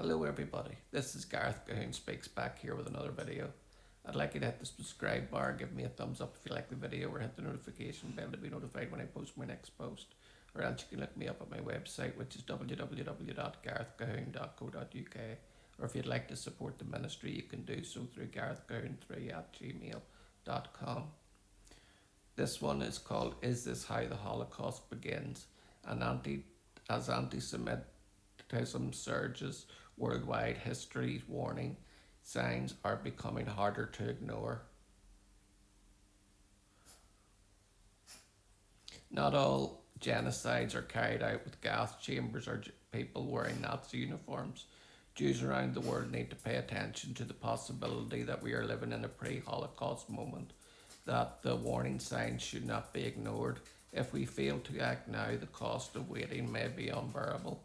Hello everybody, this is Gareth Cahoon Speaks back here with another video. I'd like you to hit the subscribe bar, give me a thumbs up if you like the video, or hit the notification bell to be notified when I post my next post. Or else you can look me up at my website, which is www.garethcahoon.co.uk. Or if you'd like to support the ministry, you can do so through garethcahoon3@gmail.com. This one is called Is This How the Holocaust Begins? As anti-Semitism surges worldwide, history's warning signs are becoming harder to ignore. Not all genocides are carried out with gas chambers or people wearing Nazi uniforms. Jews around the world need to pay attention to the possibility that we are living in a pre-Holocaust moment, that the warning signs should not be ignored. If we fail to act now, the cost of waiting may be unbearable.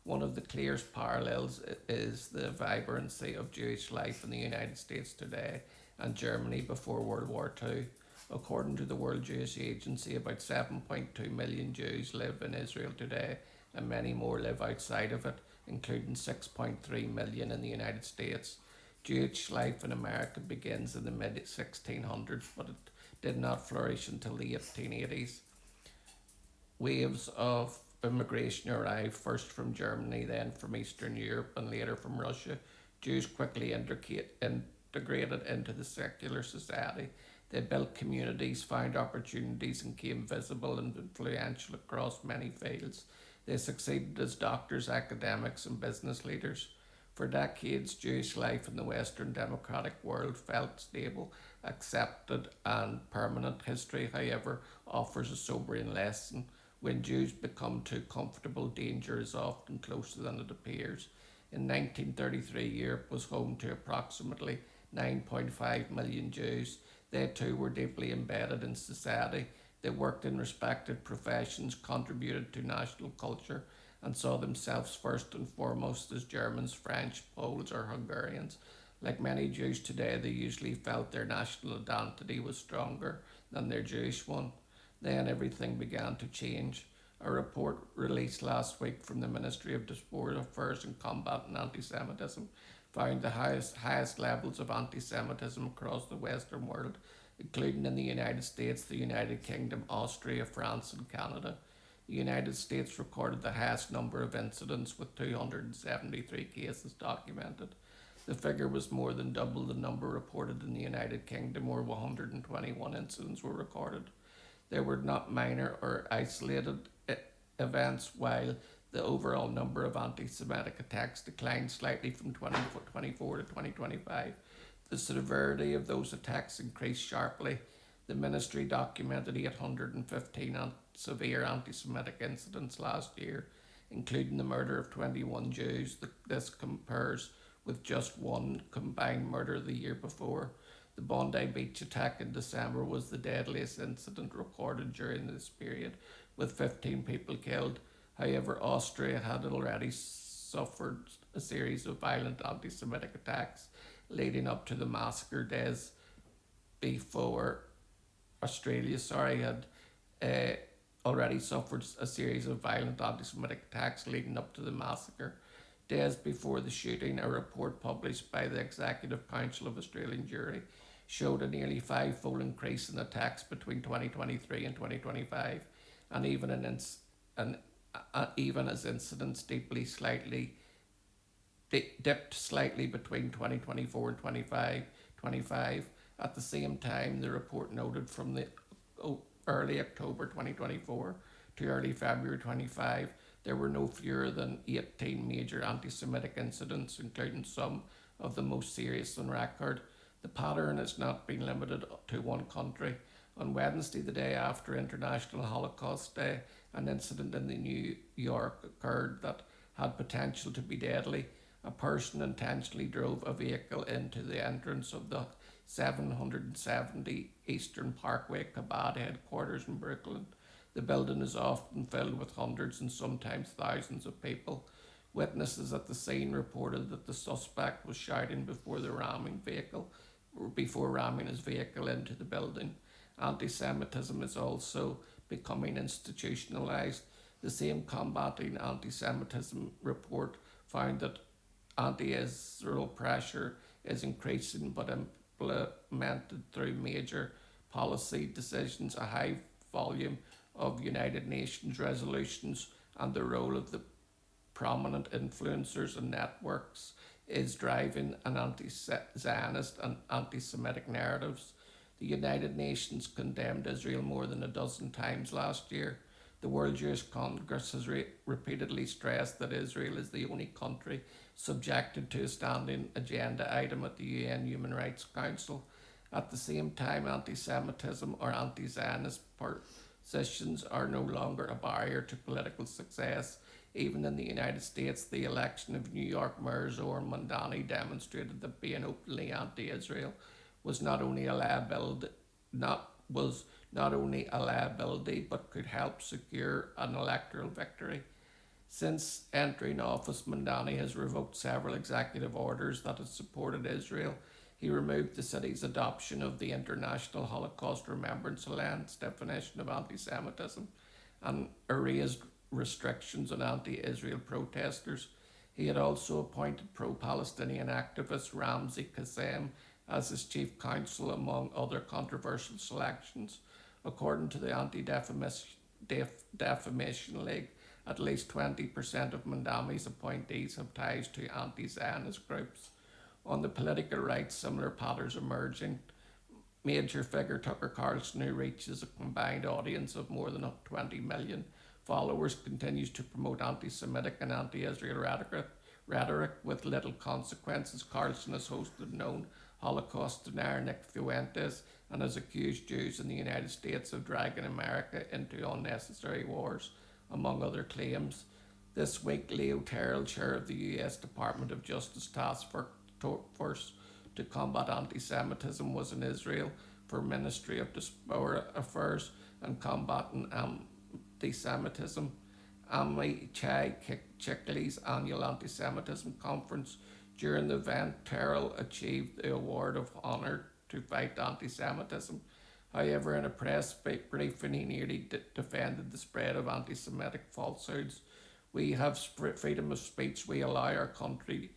One of the clearest parallels is the vibrancy of Jewish life in the United States today and Germany before World War II. According to the World Jewish Agency, about 7.2 million Jews live in Israel today, and many more live outside of it, including 6.3 million in the United States. Jewish life in America begins in the mid 1600s, but it did not flourish until the 1880s. Waves of immigration arrived, first from Germany, then from Eastern Europe, and later from Russia. Jews quickly integrated into the secular society. They built communities, found opportunities, and became visible and influential across many fields. They succeeded as doctors, academics, and business leaders. For decades, Jewish life in the Western democratic world felt stable, accepted, and permanent. History, however, offers a sobering lesson. When Jews become too comfortable, danger is often closer than it appears. In 1933, Europe was home to approximately 9.5 million Jews. They too were deeply embedded in society. They worked in respected professions, contributed to national culture, and saw themselves first and foremost as Germans, French, Poles, or Hungarians. Like many Jews today, they usually felt their national identity was stronger than their Jewish one. Then everything began to change. A report released last week from the Ministry of Diaspora Affairs and Combating Anti-Semitism found the highest levels of anti-Semitism across the Western world, including in the United States, the United Kingdom, Austria, France, and Canada. The United States recorded the highest number of incidents with 273 cases documented. The figure was more than double the number reported in the United Kingdom, where 121 incidents were recorded. They were not minor or isolated events, while the overall number of anti Semitic attacks declined slightly from 2024 to 2025. The severity of those attacks increased sharply. The ministry documented 815 severe anti Semitic incidents last year, including the murder of 21 Jews. This compares with just one combined murder the year before. The Bondi Beach attack in December was the deadliest incident recorded during this period, with 15 people killed. However, Austria had already suffered a series of violent anti Semitic attacks leading up to the massacre days before. Australia, had already suffered a series of violent anti Semitic attacks leading up to the massacre. Days before the shooting, a report published by the Executive Council of Australian Jewry showed a nearly five-fold increase in attacks between 2023 and 2025, and even as incidents dipped slightly between 2024 and 2025. At the same time, the report noted from the early October 2024 to early February 25, there were no fewer than 18 major anti-Semitic incidents, including some of the most serious on record. The pattern has not been limited to one country. On Wednesday, the day after International Holocaust Day, an incident in New York occurred that had potential to be deadly. A person intentionally drove a vehicle into the entrance of the 770 Eastern Parkway Chabad headquarters in Brooklyn. The building is often filled with hundreds and sometimes thousands of people. Witnesses at the scene reported that the suspect was shouting before ramming his vehicle into the building. Anti-Semitism is also becoming institutionalized. The same Combating Anti-Semitism report found that anti-Israel pressure is increasing, but implemented through major policy decisions, a high volume of United Nations resolutions, and the role of the prominent influencers and networks is driving an anti-Zionist and anti-Semitic narratives. The United Nations condemned Israel more than a dozen times last year. The World Jewish Congress has repeatedly stressed that Israel is the only country subjected to a standing agenda item at the UN Human Rights Council. At the same time, anti Semitism or anti Zionist positions are no longer a barrier to political success. Even in the United States, the election of New York Mayor Zohar Mamdani demonstrated that being openly anti-Israel was not only a liability, not only a liability, but could help secure an electoral victory. Since entering office, Mamdani has revoked several executive orders that have supported Israel. He removed the city's adoption of the International Holocaust Remembrance Alliance definition of anti Semitism and erased restrictions on anti Israel protesters. He had also appointed pro Palestinian activist Ramzi Kassem as his chief counsel, among other controversial selections. According to the Anti Defamation League, at least 20% of Mamdani's appointees have ties to anti Zionist groups. On the political right, similar patterns emerging. Major figure Tucker Carlson, who reaches a combined audience of more than 20 million followers, continues to promote anti-Semitic and anti-Israel rhetoric with little consequences. Carlson has hosted known Holocaust denier Nick Fuentes and has accused Jews in the United States of dragging America into unnecessary wars, among other claims. This week, Leo Terrell, chair of the US Department of Justice Task Force to combat anti-Semitism, was in Israel for Ministry of Diaspora Affairs and combating anti-Semitism. Amichai Chikli's annual anti-Semitism conference. During the event, Terrell achieved the Award of Honour to fight anti-Semitism. However, in a press briefing, he nearly defended the spread of anti-Semitic falsehoods. We have freedom of speech. We allow our country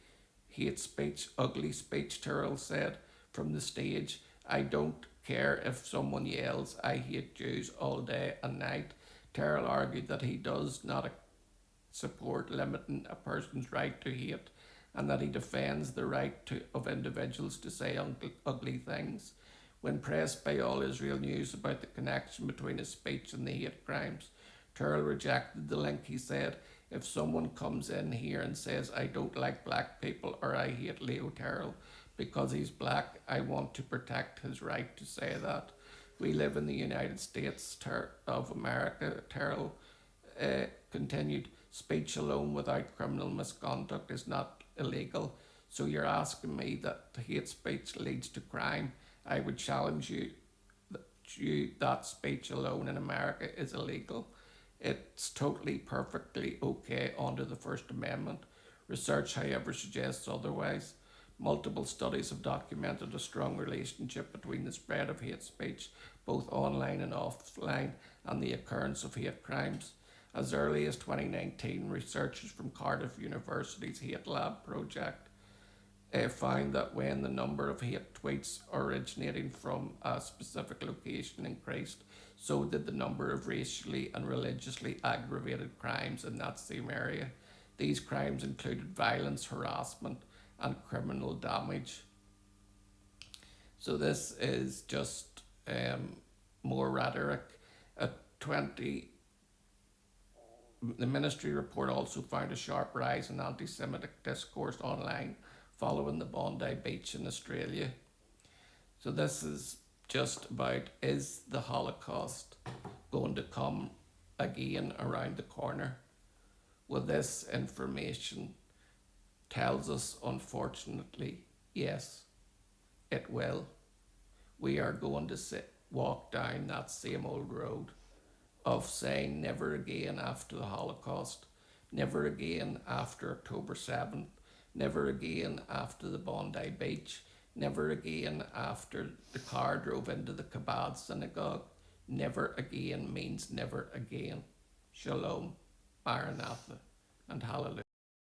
hate speech, ugly speech, Terrell said from the stage. I don't care if someone yells, I hate Jews all day and night. Terrell argued that he does not support limiting a person's right to hate and that he defends the right of individuals to say ugly things. When pressed by All Israel News about the connection between his speech and the hate crimes, Terrell rejected the link. He said, if someone comes in here and says, I don't like black people or I hate Leo Terrell because he's black, I want to protect his right to say that. We live in the United States of America, Terrell continued. Speech alone without criminal misconduct is not illegal. So you're asking me that hate speech leads to crime. I would challenge you that speech alone in America is illegal. It's totally, perfectly okay under the First Amendment. Research, however, suggests otherwise. Multiple studies have documented a strong relationship between the spread of hate speech, both online and offline, and the occurrence of hate crimes. As early as 2019, researchers from Cardiff University's Hate Lab project found that when the number of hate tweets originating from a specific location increased, so did the number of racially and religiously aggravated crimes in that same area. These crimes included violence, harassment, and criminal damage. So this is just more rhetoric. The ministry report also found a sharp rise in anti-Semitic discourse online following the Bondi Beach in Australia. So this is just about, is the Holocaust going to come again around the corner? Well, this information tells us, unfortunately, yes, it will. We are going to walk down that same old road of saying never again after the Holocaust, never again after October 7th, never again after the Bondi Beach, never again after the car drove into the Chabad synagogue. Never again means never again. Shalom, Maranatha, and Hallelujah.